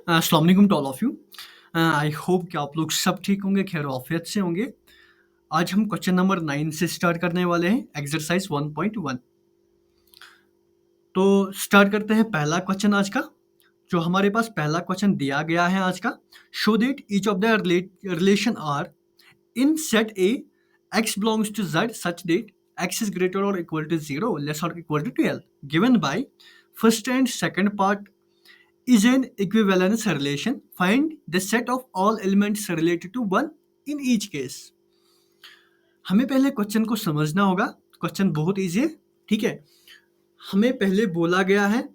अस्सलाम वालेकुम to all of you. I hope कि आप लोग सब ठीक होंगे, खैर आफियत से होंगे। आज हम क्वेश्चन नंबर 9 से स्टार्ट करने वाले हैं, एक्सरसाइज 1.1। तो स्टार्ट करते हैं पहला क्वेश्चन आज का। जो हमारे पास पहला क्वेश्चन दिया गया है आज का, show that each of the relation are in set A x belongs to z such that x is greater or equal to 0, less or equal to 12, given by first and second part is an equivalence relation. Find the set of all elements related to one in each case. हमें पहले question को समझना होगा। Question बहुत easy है, ठीक है। हमें पहले बोला गया है,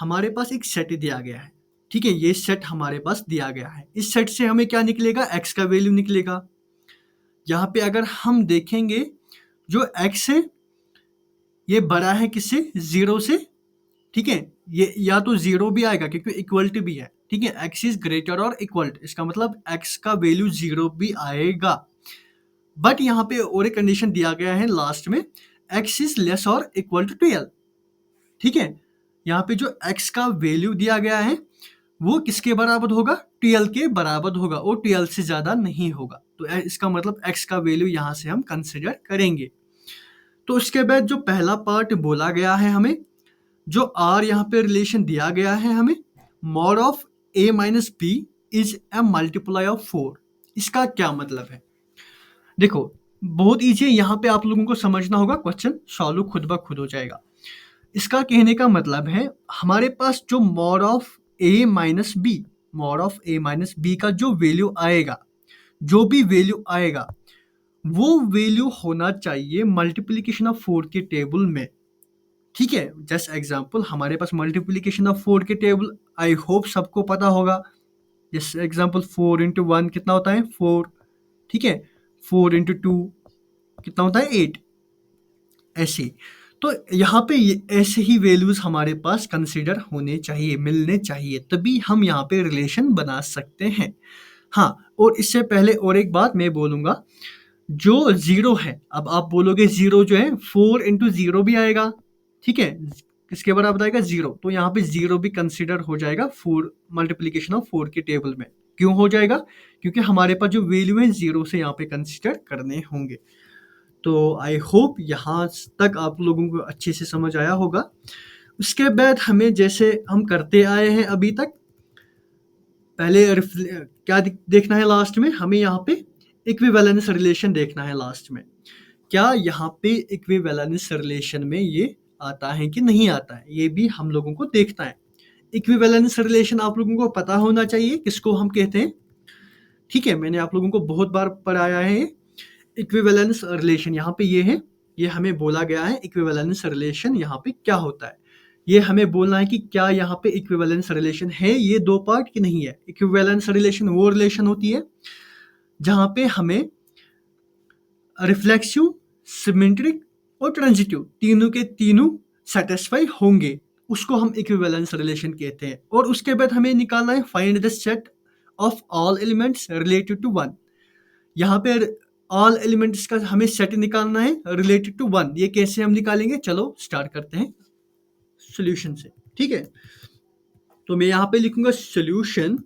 हमारे पास एक सेट दिया गया है, ठीक है। ये सेट हमारे पास दिया गया है। इस सेट से हमें क्या निकलेगा? x का वैल्यू निकलेगा। यहाँ पे अगर हम देखेंगे, जो x है ये बड़ा है किससे? 0 से, ठीक है। ये या तो 0 भी आएगा क्योंकि इक्वल टू भी है, ठीक है। x इज ग्रेटर और इक्वल टू, इसका मतलब x का वैल्यू 0 भी आएगा। बट यहाँ पे और एक कंडीशन दिया गया है लास्ट में, x इज लेस और इक्वल टू 12, ठीक है। यहाँ पे जो x का वैल्यू दिया गया है वो किसके बराबर होगा? 12 के बराबर होगा और 12 से ज्यादा नहीं होगा। तो इसका मतलब x का वैल्यू यहाँ से हम कंसिडर करेंगे। तो उसके बाद जो पहला पार्ट बोला गया है हमें, जो आर यहाँ पे रिलेशन दिया गया है हमें, mod of a minus B is A multiply of 4। इसका क्या मतलब है? देखो बहुत ईजी है, यहाँ पे आप लोगों को समझना होगा, क्वेश्चन सॉल्व खुद ब खुद हो जाएगा। इसका कहने का मतलब है, हमारे पास जो mod of a minus B, mod of a minus B का जो वैल्यू आएगा, जो भी वैल्यू आएगा वो वैल्यू होना चाहिए मल्टीप्लीकेशन ऑफ 4 के टेबल में, ठीक है। जस्ट एग्जांपल, हमारे पास मल्टीप्लिकेशन ऑफ 4 के टेबल आई होप सबको पता होगा। जैसे एग्जांपल 4 इंटू 1 कितना होता है? 4, ठीक है। 4 इंटू 2 कितना होता है? 8। ऐसे तो यहाँ पे ऐसे ही वैल्यूज हमारे पास कंसिडर होने चाहिए, मिलने चाहिए, तभी हम यहाँ पे रिलेशन बना सकते हैं। हाँ, और इससे पहले और एक बात मैं बोलूँगा, जो 0 है, अब आप बोलोगे 0 जो है 4 इंटू 0 भी आएगा, ठीक है। किसके बराबर आएगा? 0। तो यहाँ पे 0 भी कंसिडर हो जाएगा 4 मल्टीप्लिकेशन ऑफ 4 के टेबल में। क्यों हो जाएगा? क्योंकि हमारे पास जो वैल्यू है 0 से यहाँ पे कंसिडर करने होंगे। तो आई होप यहाँ तक आप लोगों को अच्छे से समझ आया होगा। उसके बाद हमें, जैसे हम करते आए हैं अभी तक, पहले क्या देखना है लास्ट में? हमें यहाँ पे इक्विवेलेंस रिलेशन देखना है लास्ट में। क्या यहाँ पे इक्विवेलेंस रिलेशन में ये आता है कि नहीं आता है, ये भी हम लोगों को देखना है। इक्विवेलेंस रिलेशन आप लोगों को पता होना चाहिए किसको हम कहते हैं, ठीक है। मैंने आप लोगों को बहुत बार पढ़ाया है इक्विवेलेंस रिलेशन। यहाँ पे ये है, ये हमें बोला गया है इक्विवेलेंस रिलेशन यहाँ पे क्या होता है। ये हमें बोलना है कि क्या यहाँ पे इक्विवेलेंस रिलेशन है, ये दो पार्ट की नहीं है। इक्विवेलेंस रिलेशन वो रिलेशन होती है जहाँ पे हमें रिफ्लेक्सिव, सिमेट्रिक और ट्रांजिटिव तीनों के तीनों सेटिस्फाई होंगे, उसको हम इक्विवेलेंस रिलेशन कहते हैं। और उसके बाद हमें निकालना है find the set of all elements related to one. यहाँ पे ऑल एलिमेंट्स का हमें सेट निकालना है रिलेटेड टू वन। ये कैसे हम निकालेंगे? चलो स्टार्ट करते हैं सॉल्यूशन से, ठीक है। तो मैं यहाँ पे लिखूंगा सॉल्यूशन,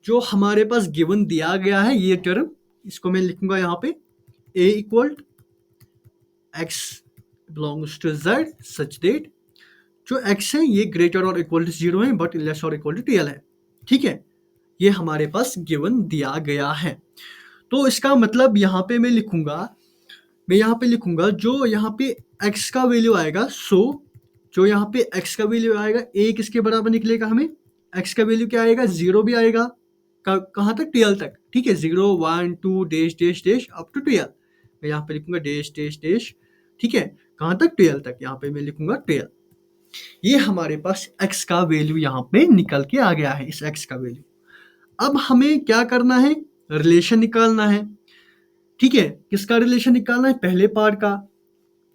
जो हमारे पास गिवन दिया गया है ये टर्म, इसको मैं लिखूंगा यहाँ पे a equal x belongs to z such that जो x है ये ग्रेटर और इक्वल टू 0 है बट लेस और इक्वल टू 12 है, ठीक है। ये हमारे पास गिवन दिया गया है। तो इसका मतलब यहाँ पे मैं यहाँ पे लिखूंगा जो यहाँ पे x का वैल्यू आएगा, जो यहाँ पे x का वैल्यू आएगा a किसके बराबर निकलेगा? हमें x का वैल्यू क्या आएगा? 0 भी आएगा। कहाँ तक? 12 तक, ठीक है। 0 1 2 dash dash dash up to 12। मैं यहाँ पे लिखूंगा डैश डैश डैश, ठीक है। कहाँ तक? 12 तक। यहाँ पे मैं लिखूंगा 12। ये हमारे पास x का वैल्यू यहाँ पे निकल के आ गया है, इस x का वैल्यू। अब हमें क्या करना है? रिलेशन निकालना है, ठीक है। किसका रिलेशन निकालना है? पहले पार्ट का।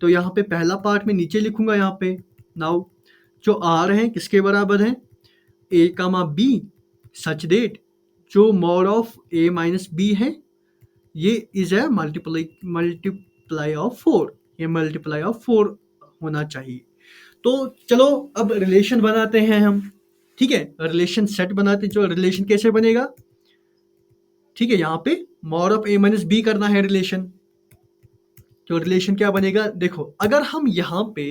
तो यहाँ पे पहला पार्ट में नीचे लिखूंगा यहाँ पे। नाउ जो आर है किसके बराबर है? a comma b such that जो mod of a minus b है ये इज ए मल्टीप्लाई ऑफ 4। ये मल्टीप्लाई ऑफ 4 होना चाहिए। तो चलो अब रिलेशन बनाते हैं हम। ठीक है, रिलेशन सेट बनाते, जो रिलेशन कैसे बनेगा, ठीक है, यहाँ पे mod of A minus B करना है रिलेशन। तो रिलेशन क्या बनेगा, देखो अगर हम यहाँ पे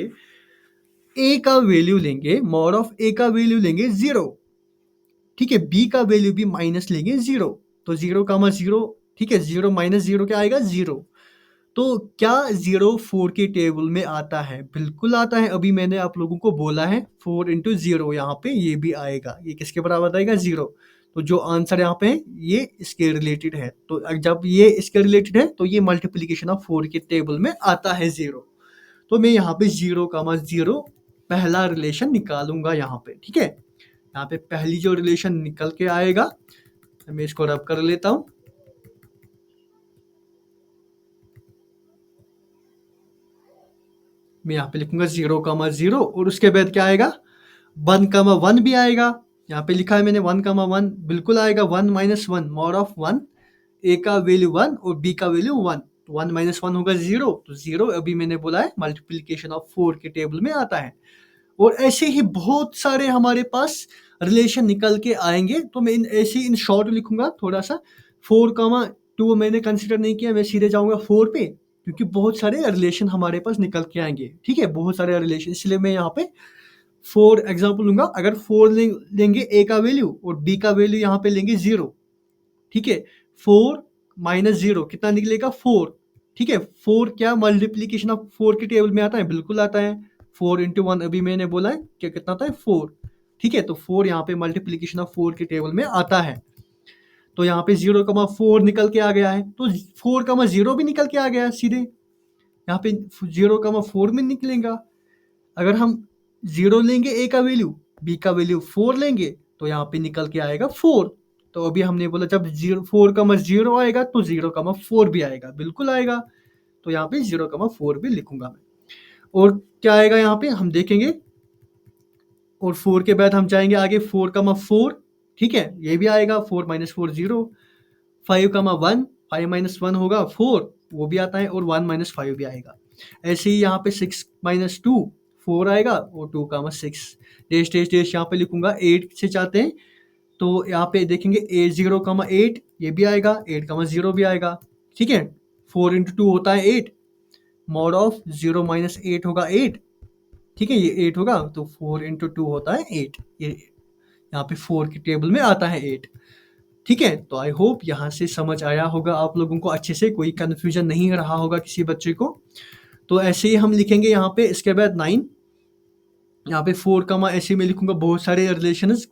ए का वैल्यू लेंगे, मॉड ऑफ ए का वैल्यू लेंगे 0, ठीक है, बी का वैल्यू भी माइनस लेंगे 0, तो 0 कामा 0, ठीक है, 0 माइनस 0 क्या आएगा, 0। तो क्या 0 4 के टेबल में आता है, बिल्कुल आता है। अभी मैंने आप लोगों को बोला है 4 इंटू 0, यहाँ पे ये भी आएगा, ये किसके बराबर आएगा, 0। तो जो आंसर यहाँ पे है ये इसके रिलेटेड है, तो जब ये इसके रिलेटेड है तो ये मल्टीप्लीकेशन ऑफ 4 के टेबल में आता है 0। तो मैं यहाँ पे 0 कामा 0 पहला रिलेशन निकालूंगा यहाँ पे, ठीक है। यहाँ पे पहली जो रिलेशन निकल के आएगा, मैं इसको रब कर लेता हूँ। मैं यहाँ पे लिखूंगा 0 कामा 0 और उसके बाद क्या आएगा, 1 कामा 1 भी आएगा। यहाँ पे लिखा है मैंने 1 कामा 1, बिल्कुल आएगा। 1 माइनस 1, मॉड ऑफ 1, ए का वैल्यू 1 और बी का वैल्यू 1, तो 1 माइनस 1 होगा 0, तो 0 अभी मैंने बोला है मल्टीप्लीकेशन ऑफ 4 के टेबल में आता है। और ऐसे ही बहुत सारे हमारे पास रिलेशन निकल के आएंगे, तो मैं ऐसे इन शॉर्ट लिखूंगा थोड़ा सा। 4 कामा 2 मैंने कंसिडर नहीं किया, मैं सीधे जाऊंगा 4 पे, क्योंकि बहुत सारे रिलेशन हमारे पास निकल के आएंगे, ठीक है, बहुत सारे रिलेशन, इसलिए मैं यहाँ पे 4 एग्जाम्पल लूंगा। अगर 4 लेंगे ए का वैल्यू और बी का वैल्यू यहाँ पे लेंगे 0, ठीक है, 4 माइनस 0 कितना निकलेगा, 4, ठीक है। 4 क्या मल्टीप्लीकेशन ऑफ 4 के टेबल में आता है, बिल्कुल आता है। 4 इंटू 1 अभी मैंने बोला है क्या, कितना आता है, 4, ठीक है। तो 4 यहाँ पे मल्टीप्लीकेशन ऑफ 4 के टेबल में आता है। तो यहाँ पे 0 कमा 4 निकल के आ गया है, तो 4 कमा 0 भी निकल के आ गया सीधे, यहाँ पे 0 कमा 4 में निकलेगा। अगर हम 0 लेंगे ए का वैल्यू, बी का वैल्यू 4 लेंगे, तो यहाँ पे निकल के आएगा 4। तो अभी हमने बोला जब 4 कमा 0 आएगा तो 0 कमा 4 भी आएगा, बिल्कुल आएगा। तो यहाँ पे 0 कमा 4 भी लिखूंगा मैं। और क्या आएगा यहाँ पे हम देखेंगे, और 4 के बाद हम जाएंगे आगे 4 कमा 4, ठीक है, ये भी आएगा। 4 माइनस 4 0, 5 कमा 1, 5 माइनस 1 होगा 4, वो भी आता है, और 1 माइनस 5 भी आएगा। ऐसे ही यहाँ पे 6 माइनस 2 4 आएगा, और 2 कामा 6 डेश डेश डेश यहाँ पे लिखूंगा। 8 से चाहते हैं तो यहाँ पे देखेंगे 0 कामा 8 ये भी आएगा, 8 कामा 0 भी आएगा, ठीक है। 4 इंटू 2 होता है 8, मॉड ऑफ 0 माइनस 8 होगा 8, ठीक है, ये 8 होगा, तो 4 इंटू 2 होता है 8, ये यहाँ पे 4 के टेबल में आता है 8, ठीक है। तो आई होप यहाँ से समझ आया होगा आप लोगों को अच्छे से, कोई कन्फ्यूजन नहीं रहा होगा किसी बच्चे को। तो ऐसे ही हम लिखेंगे यहाँ पे, इसके बाद 9, यहाँ पे 4 कमा ऐसे में लिखूंगा बहुत सारे रिलेशंस,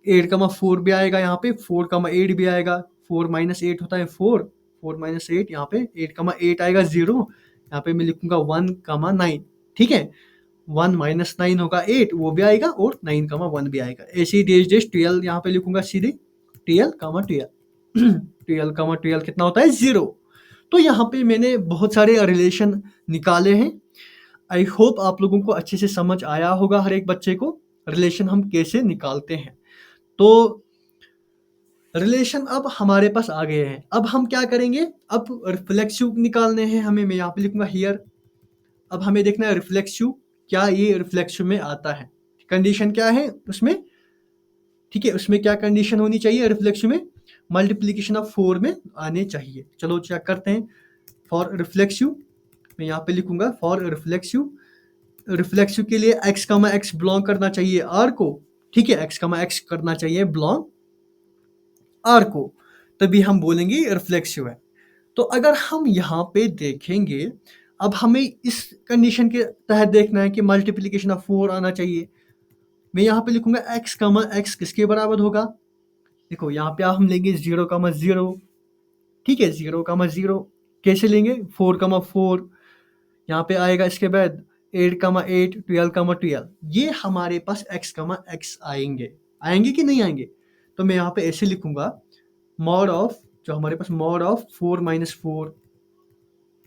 8 कमा 4 भी आएगा, यहाँ पे 4 कमा 8 भी आएगा। 4 माइनस 8 होता है 4, 4 माइनस 8 यहाँ पे 8 कमा 8 आएगा 0, यहाँ पे मैं लिखूंगा 1 कमा 9, ठीक है। 1 माइनस 9 होगा 8, वो भी आएगा, और 9 कमा 1 भी आएगा। ऐसे ही डेश डेश 12 यहाँ पे लिखूंगा सीधे, 12 कमा 12 12 कमा 12 कितना होता है 0। तो यहाँ पे मैंने बहुत सारे रिलेशन निकाले हैं। आई होप आप लोगों को अच्छे से समझ आया होगा हर एक बच्चे को रिलेशन हम कैसे निकालते हैं। तो रिलेशन अब हमारे पास आ गए हैं, अब हम क्या करेंगे, अब रिफ्लेक्सिव निकालने हैं हमें। मैं यहाँ पे लिखूंगा हियर। अब हमें देखना है रिफ्लेक्सिव, क्या ये रिफ्लेक्सिव में आता है, कंडीशन क्या है उसमें, ठीक है, उसमें क्या कंडीशन होनी चाहिए रिफ्लेक्सिव में, मल्टीप्लीकेशन ऑफ 4 में आने चाहिए। चलो चेक करते हैं। फॉर रिफ्लेक्सिव मैं यहाँ पे लिखूंगा, फॉर रिफ्लेक्सिव, रिफ्लेक्सिव के लिए x कमा x बिलोंग करना चाहिए r को, ठीक है, x कमा x करना चाहिए बिलोंग r को, तभी हम बोलेंगे रिफ्लेक्सिव है। तो अगर हम यहाँ पे देखेंगे, अब हमें इस कंडीशन के तहत देखना है कि मल्टीप्लीकेशन ऑफ 4 आना चाहिए। मैं यहाँ पे लिखूंगा x कमा x किसके बराबर होगा, देखो यहाँ पे हम लेंगे 0 कमा 0, ठीक है, 0 कमा 0 कैसे लेंगे, 4 कमा 4 यहाँ पे आएगा, इसके बाद 8 कमा 8, 12 कमा 12, ये हमारे पास x कमा x आएंगे, आएंगे कि नहीं आएंगे। तो मैं यहाँ पे ऐसे लिखूंगा, मॉड ऑफ, जो हमारे पास मॉड ऑफ 4 माइनस 4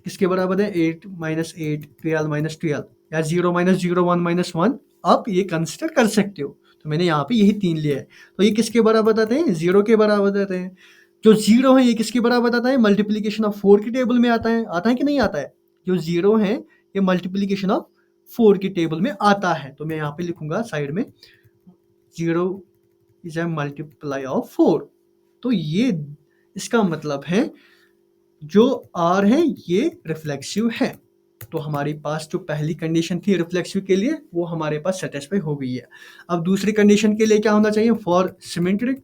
किसके बराबर है, 8 माइनस 8, 12 माइनस 12, या 0 माइनस 0, 1 माइनस 1, आप ये कंसिडर कर सकते हो। तो मैंने यहाँ पे यही 3 लिया है, तो ये किसके बराबर आते हैं, 0 के बराबर आते हैं। जो 0 है ये किसके बराबर आता है, मल्टीप्लीकेशन ऑफ 4 के टेबल में आता है कि नहीं आता है। जो 0 है ये मल्टीप्लीकेशन ऑफ 4 के टेबल में आता है। तो मैं यहाँ पे लिखूंगा साइड में 0 इज ए मल्टीप्लाई ऑफ 4। तो ये इसका मतलब है जो R है ये रिफ्लेक्सिव है। तो हमारे पास जो पहली कंडीशन थी रिफ्लेक्सिव के लिए वो हमारे पास सेटिस्फाई हो गई है। अब दूसरी कंडीशन के लिए क्या होना चाहिए? फॉर सिमेट्रिक,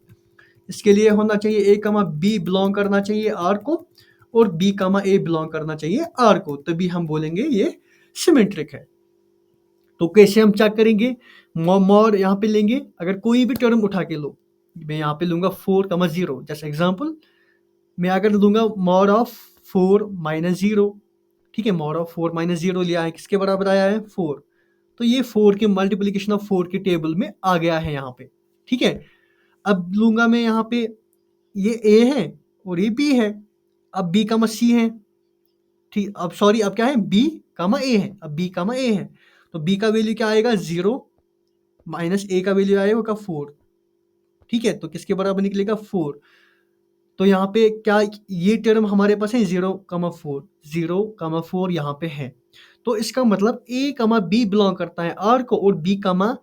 इसके लिए होना चाहिए A कमा B बिलोंग करना चाहिए R को और B कमा A बिलोंग करना चाहिए R को, तभी हम बोलेंगे ये सिमेट्रिक है। तो कैसे हम चेक करेंगे? मॉड यहाँ पे लेंगे, अगर कोई भी टर्म उठा के लो, मैं यहाँ पे लूंगा 4 कमा 0 जैसे एग्जाम्पल। मैं अगर लूंगा मॉड ऑफ 4 माइनस 0, ठीक है, मॉड ऑफ 4 माइनस 0 लिया है, किसके बराबर आया है? 4। तो ये 4 के मल्टीप्लीकेशन ऑफ 4 के टेबल में आ गया है यहाँ पे, ठीक है। अब लूंगा मैं यहाँ पे ये A है और ये B है, अब B कमा C है, ठीक। अब सॉरी, अब क्या है? B कमा A है, अब B कमा A है, तो B का वैल्यू क्या आएगा? 0 माइनस A का वैल्यू आएगा 4, ठीक है। तो किसके बराबर निकलेगा? 4। तो यहाँ पे क्या ये टर्म हमारे पास है 0,4, 0,4 यहाँ पे है। तो इसका मतलब A कमा B बिलोंग करता है R को और B कमा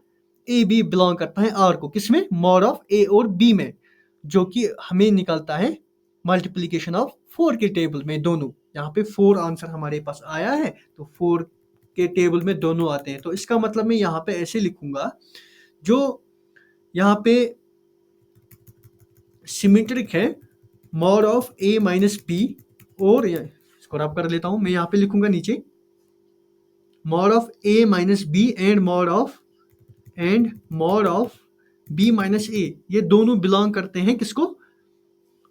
A भी बिलोंग करता है R को, किसमें? मॉड ऑफ A और B में, जो कि हमें निकलता है मल्टीप्लीकेशन ऑफ 4 के टेबल में दोनों। यहाँ पे 4 आंसर हमारे पास आया है, तो 4 के टेबल में दोनों आते हैं। तो इसका मतलब मैं यहाँ पे ऐसे लिखूंगा, जो यहाँ पे सिमेट्रिक है mod of A minus B, और इसको रब कर लेता हूं, मैं यहाँ पे लिखूंगा नीचे mod of A minus B and mod of B minus A, ये दोनों बिलोंग करते हैं किसको?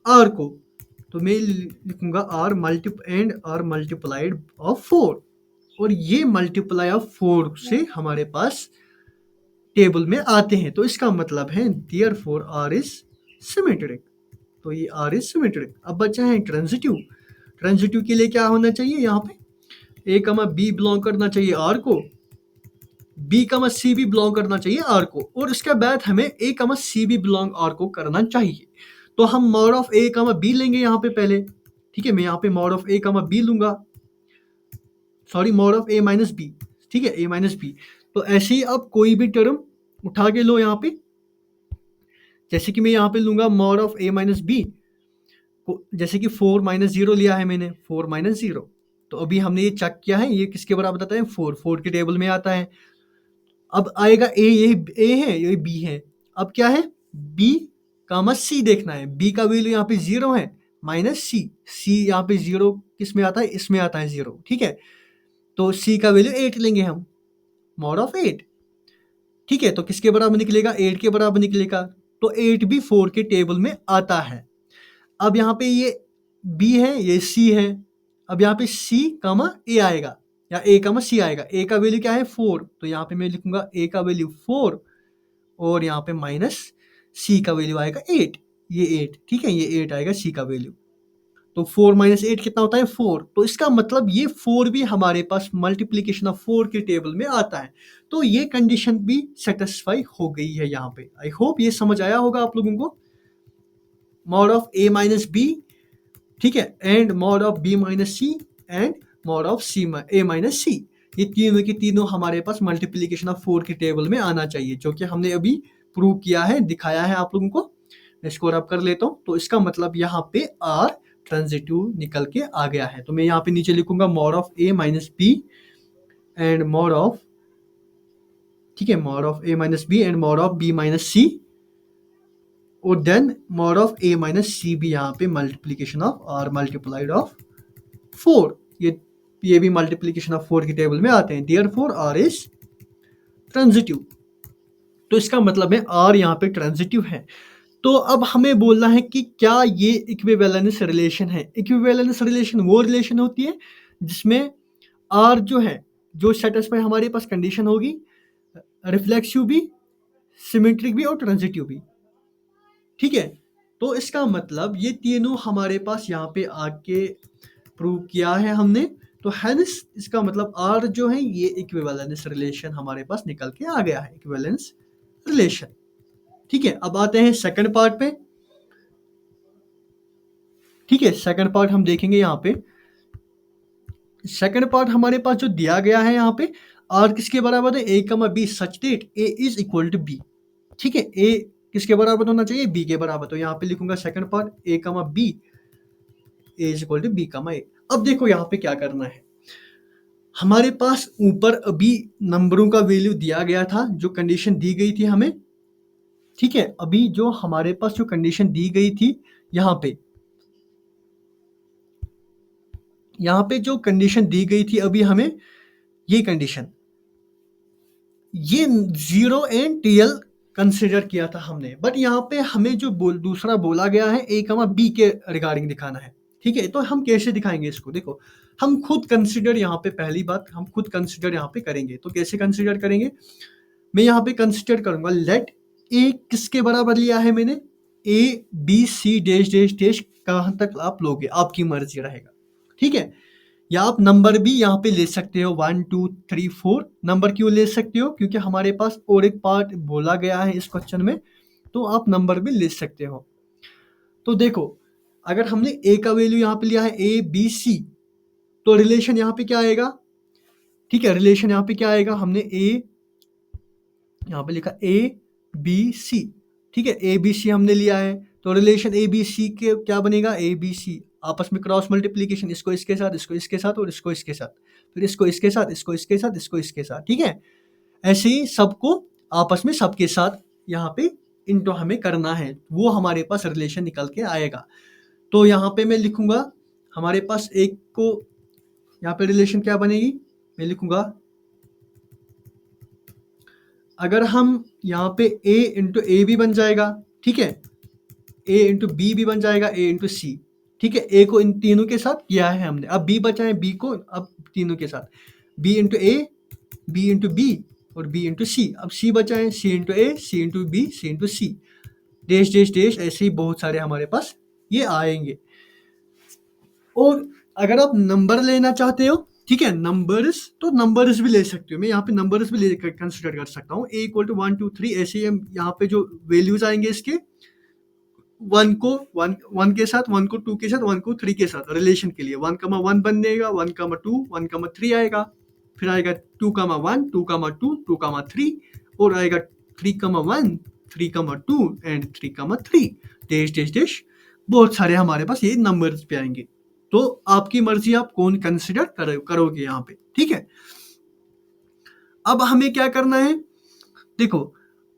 R को। तो मैं लिखूंगा R मल्टीप्लाइड ऑफ 4, और ये मल्टीप्लाई ऑफ 4 से हमारे पास टेबल में आते हैं। तो इसका मतलब है देयरफॉर R इज सिमेट्रिक। तो ये R इज सिमेट्रिक। अब बचा है ट्रांजिटिव। ट्रांजिटिव के लिए क्या होना चाहिए? यहाँ पे A कमा B बिलोंग करना चाहिए R को, B कमा C भी बिलोंग करना चाहिए R को, और इसके बाद हमें A कमा C भी बिलोंग R को करना चाहिए। तो हम मॉड ऑफ A कमा B लेंगे यहाँ पे पहले, ठीक है। मैं यहाँ पे मॉड ऑफ A कमा B लूंगा, sorry mod of A minus B, ठीक है, A माइनस B। तो ऐसे ही अब कोई भी टर्म उठा के लो यहाँ पे, जैसे कि मैं यहाँ पे लूंगा mod of A minus B, जैसे कि 4 माइनस 0 लिया है मैंने, 4 माइनस 0। तो अभी हमने ये चेक किया है, ये किसके बराबर आता है? 4 के टेबल में आता है। अब आएगा A, ये A है, ये B है। अब क्या है? B कामा C देखना है। B का वैल्यू यहाँ पे 0 है, माइनस C यहाँ पे 0 किस में आता है? इसमें आता है 0, ठीक है। तो C का वैल्यू 8 लेंगे हम, मॉड ऑफ 8, ठीक है। तो किसके बराबर निकलेगा? 8 के बराबर निकलेगा। तो 8 भी 4 के टेबल में आता है। अब यहाँ पे ये B है, ये C है। अब यहाँ पे C कामा A आएगा, या A कामा C आएगा। A का वैल्यू क्या है? 4, तो यहाँ पे मैं लिखूंगा A का वैल्यू 4, और यहाँ पे माइनस C का वैल्यू आएगा 8, ये 8, ठीक है, ये 8 आएगा C का वैल्यू। तो 4 माइनस 8 कितना होता है? 4। तो इसका मतलब ये 4 भी हमारे पास मल्टीप्लीकेशन ऑफ 4 के टेबल में आता है। तो ये कंडीशन भी सेटिस्फाई हो गई है यहाँ पे। आई होप ये समझ आया होगा आप लोगों को। Mod of A minus B, ठीक है, and mod of B minus C and mod of A minus C, ये तीनों की तीनों हमारे पास मल्टीप्लीकेशन ऑफ 4 के टेबल में आना चाहिए, जो कि हमने अभी प्रूव किया है, दिखाया है आप लोगों को। मैं इसको रब कर लेता हूँ। तो इसका मतलब यहाँ पे R ट्रांजिटिव निकल के आ गया है। तो मैं यहाँ पे नीचे लिखूंगा mod of A minus B and mod of, ठीक है, mod of A minus B and mod of B minus C, और then mod of A minus C भी यहाँ पे multiplication of R multiplied of 4, ये भी मल्टीप्लीकेशन ऑफ 4 की table में आते हैं। Therefore R is transitive. तो इसका मतलब है R यहाँ पे ट्रांजिटिव है। तो अब हमें बोलना है कि क्या ये इक्विवेलेंस रिलेशन है। इक्विवेलेंस रिलेशन वो रिलेशन होती है जिसमें R जो है, जो सेटिस्फाई हमारे पास कंडीशन होगी, रिफ्लेक्सिव भी, सिमेट्रिक भी और ट्रांजिटिव भी, ठीक है। तो इसका मतलब ये तीनों हमारे पास यहाँ पे आके प्रूव किया है हमने। तो हेंस इसका मतलब R जो है ये इक्विवेलेंस रिलेशन हमारे पास निकल के आ गया है, इक्विवेलेंस रिलेशन, ठीक है। अब आते हैं सेकंड पार्ट पे, ठीक है। सेकंड पार्ट हम देखेंगे यहाँ पे। सेकंड पार्ट हमारे पास जो दिया गया है यहाँ पे, R किसके बराबर है? A, B such that A is equal to B, ठीक है, ए किसके बराबर होना चाहिए, बी के बराबर। तो यहाँ पे लिखूंगा second part a comma b, a is equal to b comma a. अब देखो यहाँ पे क्या करना है, हमारे पास ऊपर अभी नंबरों का वैल्यू दिया गया था, जो कंडीशन दी गई थी हमें। ठीक है, अभी जो हमारे पास जो कंडीशन दी गई थी यहाँ पे जो कंडीशन दी गई थी अभी हमें, ये कंडीशन, ये 0 एंड टीएल कंसिडर किया था हमने, बट यहाँ पे हमें जो दूसरा बोला गया है ए कमा बी के रिगार्डिंग दिखाना है। ठीक है, तो हम कैसे दिखाएंगे इसको, देखो हम खुद कंसिडर, यहाँ पे पहली बात हम खुद कंसिडर यहाँ पे करेंगे। तो कैसे कंसिडर करेंगे, मैं यहाँ पे कंसिडर करूंगा, लेट ए किसके बराबर लिया है मैंने, A B C dash dash dash, कहाँ तक आप लोगे आपकी मर्जी रहेगा। ठीक है, या आप नंबर भी यहाँ पे ले सकते हो, 1 2 3 4 नंबर क्यों ले सकते हो, क्योंकि हमारे पास और एक पार्ट बोला गया है इस क्वेश्चन में, तो आप नंबर भी ले सकते हो। तो देखो, अगर हमने ए का वैल्यू यहाँ पे लिया है ए बी सी, तो रिलेशन यहाँ पे क्या आएगा, ठीक है, रिलेशन यहाँ पे क्या आएगा, हमने ए यहाँ पे लिखा ए बी सी, ठीक है, ए बी सी हमने लिया है, तो रिलेशन ए बी सी के क्या बनेगा, ए बी सी आपस में क्रॉस मल्टीप्लीकेशन, इसको इसके साथ, इसको इसके साथ, और इसको इसके साथ, फिर इसको इसके साथ, इसको इसके साथ, इसको इसके साथ। ठीक है, ऐसे ही सबको आपस में सबके साथ यहाँ पे इनटू हमें करना है, वो हमारे पास रिलेशन निकल के आएगा। तो यहाँ पे मैं लिखूंगा, हमारे पास एक को यहाँ पे रिलेशन क्या बनेगी, मैं लिखूंगा, अगर हम यहाँ पे a इंटू ए भी बन जाएगा, ठीक है, a इंटू बी भी बन जाएगा, a इंटू सी। ठीक है, a को इन तीनों के साथ किया है हमने, अब b बचा है, b को अब तीनों के साथ, b into a, b into b और b इंटू सी। अब c बचा है, c into a, c into b, c into c, dash dash dash, ऐसे ही बहुत सारे हमारे पास ये आएंगे। और अगर आप नंबर लेना चाहते हो, ठीक है, नंबर्स, तो नंबर्स भी ले सकते हो, मैं यहाँ पे नंबर्स भी ले कंसिडर कर सकता हूँ, a इक्वल टू 1 2 3, ऐसे ही हम यहाँ पे जो वैल्यूज आएंगे इसके, 1 को 1 के साथ, 1 को 2 के साथ, 1 को 3 के साथ, रिलेशन के लिए 1 1 बनेगा, 1 2 1 3 आएगा, फिर आएगा 2 1 2 2 2 3, और आएगा 3 1 3 2 एंड 3 3, डैश डैश डैश, बहुत सारे हमारे पास ये नंबर्स पे आएंगे। तो आपकी मर्जी, आप कौन कंसिडर करोगे यहाँ पे। ठीक है, अब हमें क्या करना है, देखो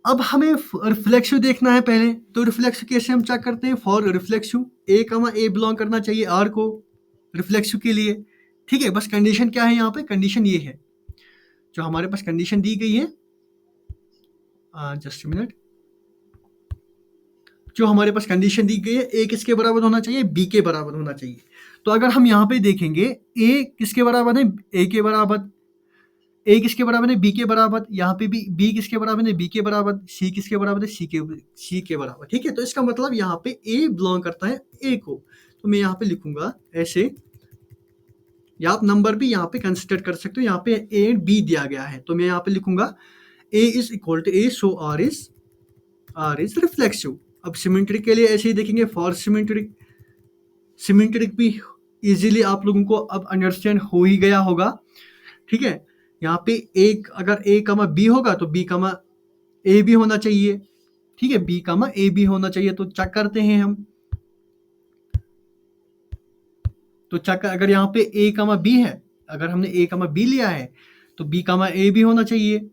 अब हमें रिफ्लेक्सिव देखना है पहले। तो रिफ्लेक्सिव कैसे हम चेक करते हैं, फॉर रिफ्लेक्सिव ए कमा ए बिलोंग करना चाहिए आर को रिफ्लेक्सिव के लिए। ठीक है, बस कंडीशन क्या है यहाँ पे, कंडीशन ये है, जो हमारे पास कंडीशन दी गई है, जस्ट मिनट, जो हमारे पास कंडीशन दी गई है, ए किसके बराबर होना चाहिए, बी के बराबर होना चाहिए। तो अगर हम यहाँ पे देखेंगे, ए किसके बराबर है, ए के बराबर, ए किसके बराबर है, बी के बराबर, यहाँ पे भी बी किसके बराबर है, बी के बराबर, सी किसके बराबर है, सी के बराबर। ठीक है, तो इसका मतलब यहाँ पे ए बिलोंग करता है ए को, तो मैं यहाँ पे लिखूंगा ऐसे, या आप नंबर भी यहाँ पे कंसिडर कर सकते हो, यहाँ पे ए एंड बी दिया गया है, तो मैं यहाँ पे लिखूंगा a is equal to a, so R is reflexive. अब सिमेट्रिक के लिए ऐसे ही देखेंगे, फॉर सिमेट्रिक भी इजीली आप लोगों को अब अंडरस्टैंड हो ही गया होगा। ठीक है, यहाँ पे एक अगर ए कमा बी होगा तो बी कमा ए भी होना चाहिए। ठीक है, बी कमा ए भी होना चाहिए। तो चेक करते हैं हम, तो चेक, अगर यहाँ पे ए कमा बी है, अगर हमने ए कमा बी लिया है तो बी कमा ए भी होना चाहिए,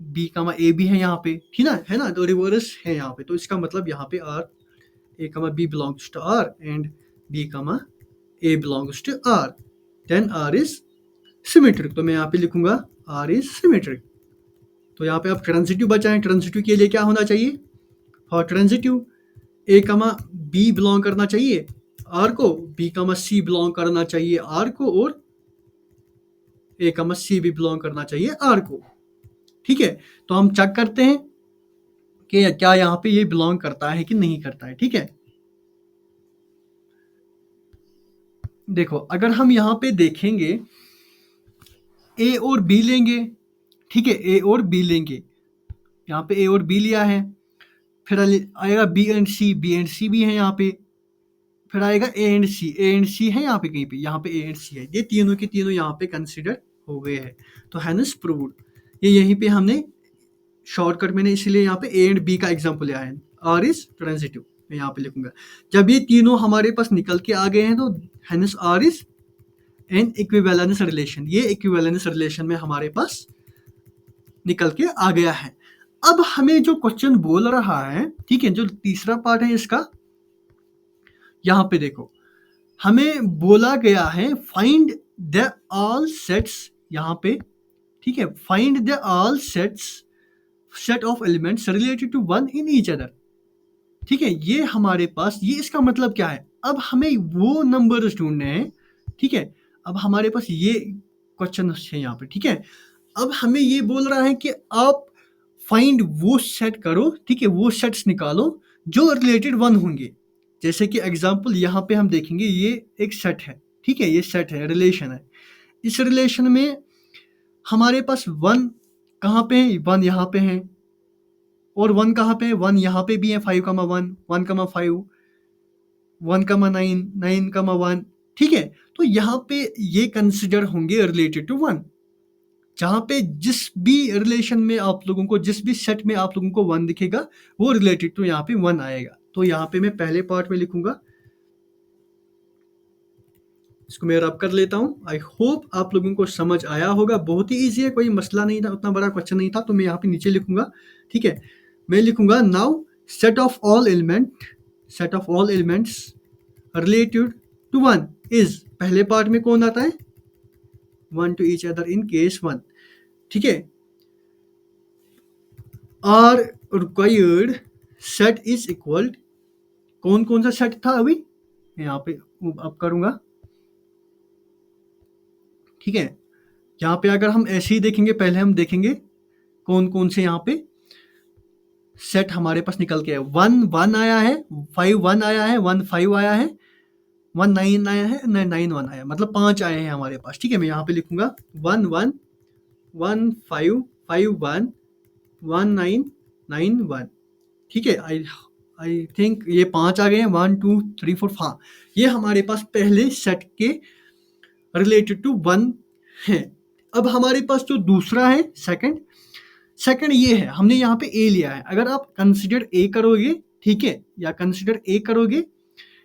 बी कमा ए भी है यहाँ पे, ठीक है ना, तो रिवर्स है यहाँ पे। तो इसका मतलब यहाँ पे R, A comma B belongs to R and B comma A belongs to R, then R is symmetric. तो मैं यहाँ पे लिखूंगा आर इज सिमेट्रिक। तो यहाँ पे आप ट्रांजिटिव बचाएं, ट्रांजिटिव के लिए क्या होना चाहिए, for transitive A comma B belong करना चाहिए आर को, बी कमा सी बिलोंग करना चाहिए आर को, और ए कमा सी भी बिलोंग करना चाहिए आर को। ठीक है, तो हम चेक करते हैं कि क्या यहाँ पे ये बिलोंग करता है कि नहीं करता है। ठीक है, देखो अगर हम यहाँ पे देखेंगे, ए और बी लेंगे, ठीक है, ए और बी लेंगे, यहाँ पे ए और बी लिया है, फिर आएगा b and c, b and c भी है यहाँ पे, फिर आएगा A and C, A and सी है यहाँ पे कहीं पे, यहाँ पे ए एंड सी है, ये तीनों के तीनों यहाँ पे कंसिडर हो गए हैं। तो हैंस प्रूव्ड, ये यहीं पे हमने शॉर्टकट मैंने इसीलिए यहाँ पे ए एंड बी का एग्जाम्पल लिया है। आर इज ट्रांजिटिव, मैं यहाँ पे लिखूंगा। जब ये तीनों हमारे पास निकल के आ गए हैं तो hence R is an equivalence relation, ये इक्विवेलेंस रिलेशन में हमारे पास निकल के आ गया है। अब हमें जो क्वेश्चन बोल रहा है, ठीक है, जो तीसरा पार्ट है इसका, यहाँ पे देखो हमें बोला गया है फाइंड द ऑल सेट्स, यहाँ पे ठीक है, find the all sets set of elements related to one in each other. ठीक है, ये हमारे पास, ये इसका मतलब क्या है, अब हमें वो नंबर ढूंढने हैं। ठीक है, अब हमारे पास ये क्वेश्चन है यहाँ पे। ठीक है, अब हमें ये बोल रहा है कि आप फाइंड वो सेट करो, ठीक है, वो सेट्स निकालो जो रिलेटेड वन होंगे। जैसे कि एग्जांपल यहाँ पे हम देखेंगे, ये एक सेट है, ठीक है, ये सेट है, रिलेशन है। इस रिलेशन में हमारे पास वन कहाँ पे है, वन यहाँ पे है, और वन कहाँ पे है, वन यहाँ पे भी है, 5,1, 1,5, 1,9, 9,1। ठीक है, तो यहाँ पे ये कंसिडर होंगे रिलेटेड टू वन। जहाँ पे जिस भी रिलेशन में आप लोगों को, जिस भी सेट में आप लोगों को वन दिखेगा, वो रिलेटेड टू यहाँ पे वन आएगा। तो यहाँ पे मैं पहले पार्ट में लिखूंगा, इसको मैं रब कर लेता हूँ। आई होप आप लोगों को समझ आया होगा, बहुत ही ईजी है, कोई मसला नहीं था, उतना बड़ा क्वेश्चन नहीं था। तो मैं यहाँ पे नीचे लिखूंगा, ठीक है, मैं लिखूंगा now set of all elements related to one is, पहले पार्ट में कौन आता है, one to each other in case one. ठीक है, R required set is equal, कौन कौन सा सेट था अभी मैं यहाँ पे अब करूंगा। ठीक है, यहाँ पे अगर हम ऐसे ही देखेंगे, पहले हम देखेंगे कौन कौन से यहाँ पे सेट हमारे पास निकल के है। 1 आया है, 5 आया है, 1 आया है, 1 आया है, 9 आया, मतलब 5 आए हैं हमारे पास। ठीक है, मैं यहाँ पे लिखूंगा 1 1 1 5 5 1 1 9 9 1। ठीक है, आई थिंक ये 5 आ गए हैं, 1 2 3 4। हाँ, ये हमारे पास पहले सेट के रिलेटेड टू वन है। अब हमारे पास जो दूसरा है, सेकंड ये है, हमने यहाँ पे ए लिया है। अगर आप कंसिडर ए करोगे, ठीक है, या कंसिडर ए करोगे,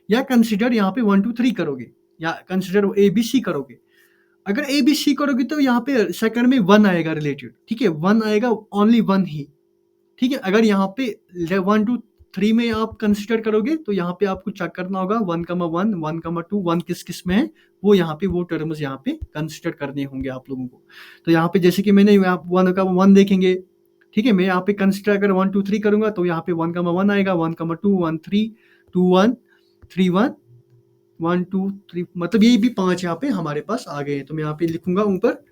या कंसिडर यहाँ पे 1 2 3 करोगे, या कंसिडर ए बी सी करोगे। अगर ए बी सी करोगे तो यहाँ पे सेकंड में वन आएगा रिलेटेड। ठीक है, वन आएगा, ओनली वन ही। ठीक है, अगर यहाँ पे 1 2 3 में आप कंसिडर करोगे तो यहाँ पे आपको चेक करना होगा 1,1 1,2 1 किस किस में है, वो यहाँ पे वो टर्म्स यहाँ पे कंसिडर करने होंगे आप लोगों को। तो यहाँ पे जैसे कि मैंने वन देखेंगे, ठीक है, मैं यहाँ पे कंसिडर अगर 1 2 3 करूंगा तो यहाँ पे 1,1 आएगा, 1,2 1 3 2 1 3 1 1 2 3, मतलब ये भी 5 यहाँ पे हमारे पास आ गए हैं। तो मैं यहाँ पे लिखूंगा ऊपर,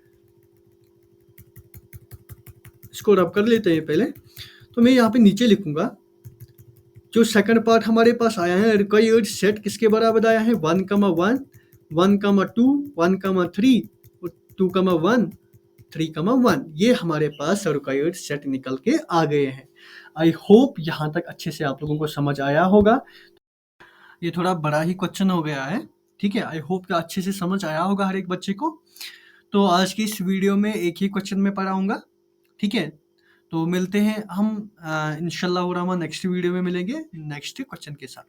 इसको रब कर लेते हैं पहले। तो मैं यहाँ पे नीचे लिखूंगा, जो सेकंड पार्ट हमारे पास आया है, रिक्वायर्ड सेट किसके बराबर आया है, 1,1 1,2 1,3 और 2,1 3,1। ये हमारे पास रिक्वायर्ड सेट निकल के आ गए हैं। आई होप यहाँ तक अच्छे से आप लोगों को समझ आया होगा। ये थोड़ा बड़ा ही क्वेश्चन हो गया है, ठीक है, आई होप कि अच्छे से समझ आया होगा हर एक बच्चे को। तो आज की इस वीडियो में एक ही क्वेश्चन में पढ़ाऊंगा, ठीक है। तो मिलते हैं हम इंशाल्लाह नेक्स्ट वीडियो में मिलेंगे नेक्स्ट क्वेश्चन के साथ।